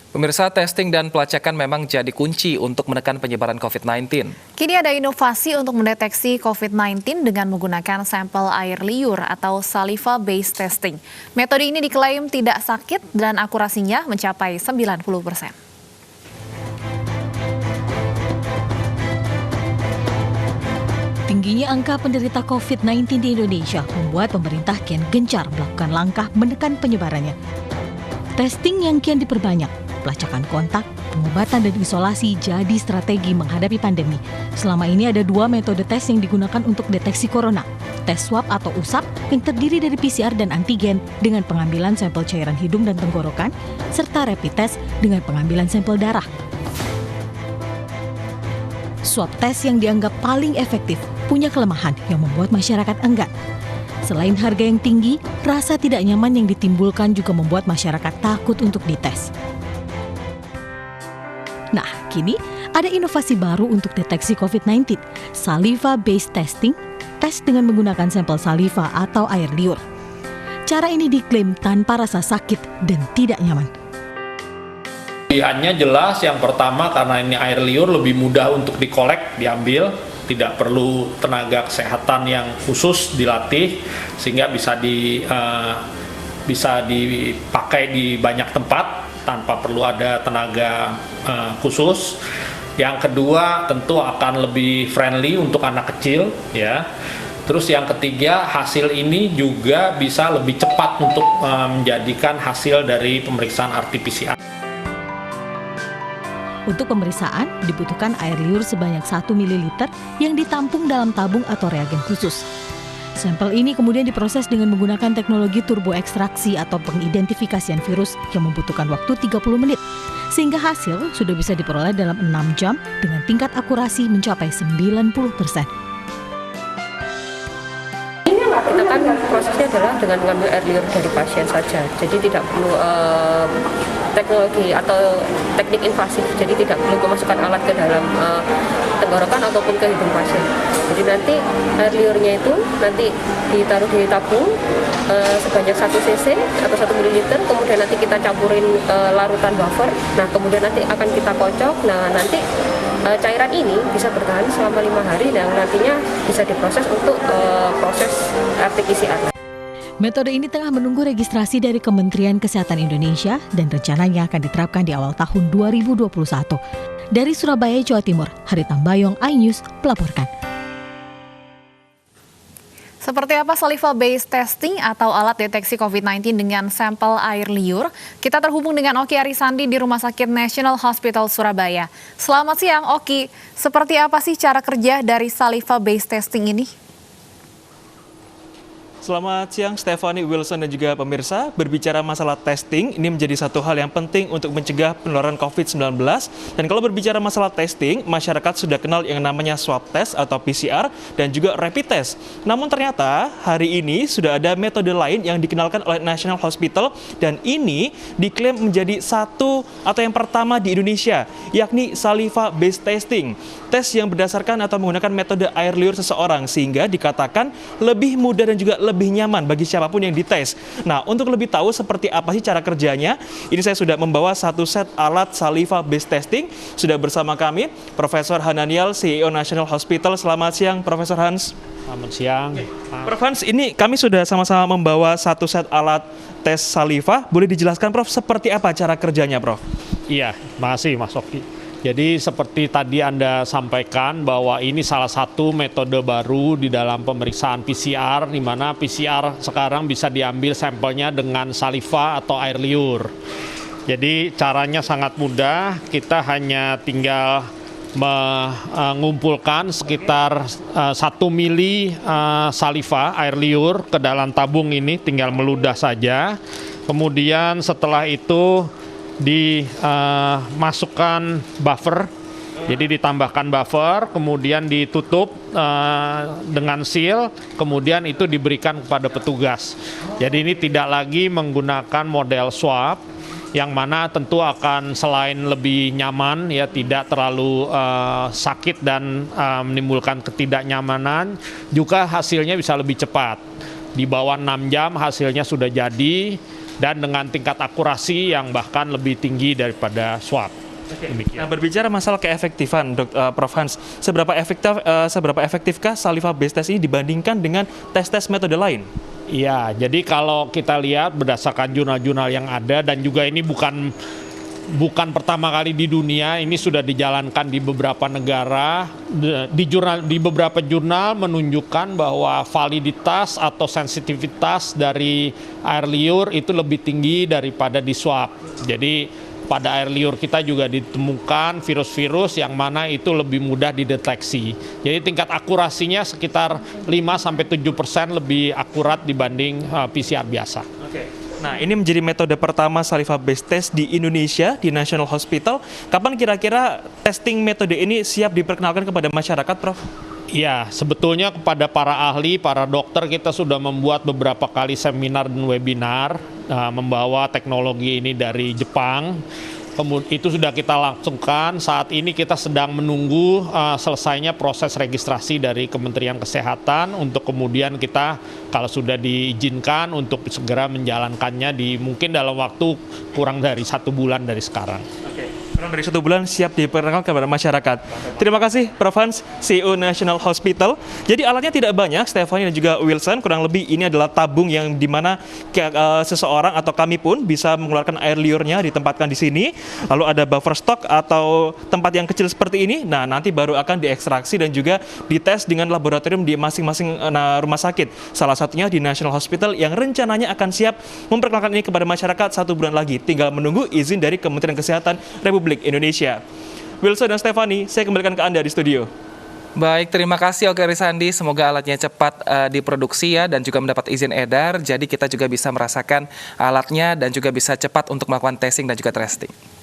Pemirsa, testing dan pelacakan memang jadi kunci untuk menekan penyebaran COVID-19. Kini ada inovasi untuk mendeteksi COVID-19 dengan menggunakan sampel air liur atau saliva-based testing. Metode ini diklaim tidak sakit dan akurasinya mencapai 90%. Tingginya angka penderita COVID-19 di Indonesia membuat pemerintah kian gencar melakukan langkah menekan penyebarannya. Testing yang kian diperbanyak, pelacakan kontak, pengobatan dan isolasi jadi strategi menghadapi pandemi. Selama ini ada 2 metode tes yang digunakan untuk deteksi corona. Tes swab atau USAP yang terdiri dari PCR dan antigen dengan pengambilan sampel cairan hidung dan tenggorokan, serta rapid test dengan pengambilan sampel darah. Swab test yang dianggap paling efektif punya kelemahan yang membuat masyarakat enggan. Selain harga yang tinggi, rasa tidak nyaman yang ditimbulkan juga membuat masyarakat takut untuk dites. Nah, kini ada inovasi baru untuk deteksi COVID-19, saliva-based testing, tes dengan menggunakan sampel saliva atau air liur. Cara ini diklaim tanpa rasa sakit dan tidak nyaman. Pilihannya jelas, yang pertama karena ini air liur lebih mudah untuk dikolek, diambil, tidak perlu tenaga kesehatan yang khusus dilatih, sehingga bisa dipakai di banyak tempat tanpa perlu ada tenaga khusus. Yang kedua tentu akan lebih friendly untuk anak kecil, ya. Terus yang ketiga, hasil ini juga bisa lebih cepat untuk menjadikan hasil dari pemeriksaan RT-PCR. Untuk pemeriksaan, dibutuhkan air liur sebanyak 1 ml yang ditampung dalam tabung atau reagen khusus. Sampel ini kemudian diproses dengan menggunakan teknologi turboekstraksi atau pengidentifikasian virus yang membutuhkan waktu 30 menit. Sehingga hasil sudah bisa diperoleh dalam 6 jam dengan tingkat akurasi mencapai 90%. Kita kan prosesnya adalah dengan mengambil air liur dari pasien saja, jadi tidak perlu teknologi atau teknik invasif, jadi tidak perlu memasukkan alat ke dalam tenggorokan ataupun ke hidung pasien. Jadi nanti air liurnya itu nanti ditaruh di tabung sebanyak 1 cc atau 1 ml, kemudian nanti kita campurin larutan buffer, nah kemudian nanti akan kita kocok, nah nanti cairan ini bisa bertahan selama 5 hari dan nantinya bisa diproses untuk proses RT-PCR. Metode ini tengah menunggu registrasi dari Kementerian Kesehatan Indonesia dan rencananya akan diterapkan di awal tahun 2021. Dari Surabaya, Jawa Timur, Haritha Bayong, iNews melaporkan. Seperti apa saliva-based testing atau alat deteksi COVID-19 dengan sampel air liur? Kita terhubung dengan Oki Arisandi di Rumah Sakit National Hospital Surabaya. Selamat siang, Oki. Seperti apa sih cara kerja dari saliva-based testing ini? Selamat siang, Stephanie, Wilson, dan juga pemirsa. Berbicara masalah testing, ini menjadi satu hal yang penting untuk mencegah penularan COVID-19. Dan kalau berbicara masalah testing, masyarakat sudah kenal yang namanya swab test atau PCR dan juga rapid test. Namun ternyata hari ini sudah ada metode lain yang dikenalkan oleh National Hospital dan ini diklaim menjadi satu atau yang pertama di Indonesia, yakni saliva-based testing. Tes yang berdasarkan atau menggunakan metode air liur seseorang sehingga dikatakan lebih mudah dan juga lebih nyaman bagi siapapun yang dites. Nah, untuk lebih tahu seperti apa sih cara kerjanya, ini saya sudah membawa satu set alat saliva-based testing. Sudah bersama kami, Profesor Hananial, CEO National Hospital. Selamat siang, Profesor Hans. Selamat siang. Prof Hans, ini kami sudah sama-sama membawa satu set alat tes saliva. Boleh dijelaskan, Prof, seperti apa cara kerjanya, Prof? Iya, makasih Mas Oki. Jadi seperti tadi Anda sampaikan bahwa ini salah satu metode baru di dalam pemeriksaan PCR, di mana PCR sekarang bisa diambil sampelnya dengan saliva atau air liur. Jadi caranya sangat mudah, kita hanya tinggal mengumpulkan sekitar 1 mili saliva air liur ke dalam tabung ini, tinggal meludah saja. Kemudian setelah itu dimasukkan buffer, jadi ditambahkan buffer, kemudian ditutup dengan seal, kemudian itu diberikan kepada petugas. Jadi ini tidak lagi menggunakan model swab, yang mana tentu akan selain lebih nyaman, ya tidak terlalu sakit dan menimbulkan ketidaknyamanan, juga hasilnya bisa lebih cepat. Di bawah 6 jam hasilnya sudah jadi. dan dengan tingkat akurasi yang bahkan lebih tinggi daripada swab. Demikian. Nah, berbicara masalah keefektifan, Prof. Hans, seberapa efektifkah saliva based test ini dibandingkan dengan tes-tes metode lain? Iya, jadi kalau kita lihat berdasarkan jurnal-jurnal yang ada, dan juga ini bukan pertama kali di dunia, ini sudah dijalankan di beberapa negara. Di beberapa jurnal menunjukkan bahwa validitas atau sensitivitas dari air liur itu lebih tinggi daripada di swab. Jadi pada air liur kita juga ditemukan virus-virus yang mana itu lebih mudah dideteksi. Jadi tingkat akurasinya sekitar 5-7% lebih akurat dibanding PCR biasa. Nah, ini menjadi metode pertama saliva based test di Indonesia di National Hospital. Kapan kira-kira testing metode ini siap diperkenalkan kepada masyarakat, Prof? Iya, sebetulnya kepada para ahli, para dokter kita sudah membuat beberapa kali seminar dan webinar membawa teknologi ini dari Jepang. Itu sudah kita langsungkan. Saat ini kita sedang menunggu selesainya proses registrasi dari Kementerian Kesehatan untuk kemudian kita kalau sudah diizinkan untuk segera menjalankannya mungkin dalam waktu kurang dari 1 bulan dari sekarang. Kurang dari 1 bulan siap diperkenalkan kepada masyarakat. Terima kasih Prof. Hans, CEO National Hospital. Jadi alatnya tidak banyak, Stephanie dan juga Wilson. Kurang lebih ini adalah tabung yang dimana seseorang atau kami pun bisa mengeluarkan air liurnya, ditempatkan di sini. Lalu ada buffer stock atau tempat yang kecil seperti ini. Nah, nanti baru akan diekstraksi dan juga dites dengan laboratorium di masing-masing rumah sakit. Salah satunya di National Hospital yang rencananya akan siap memperkenalkan ini kepada masyarakat 1 bulan lagi. Tinggal menunggu izin dari Kementerian Kesehatan Republik Indonesia. Wilson dan Stephanie, saya kembalikan ke Anda di studio. Baik, terima kasih Oke Arisandi. Semoga alatnya cepat diproduksi ya dan juga mendapat izin edar. Jadi kita juga bisa merasakan alatnya dan juga bisa cepat untuk melakukan testing dan juga tracing.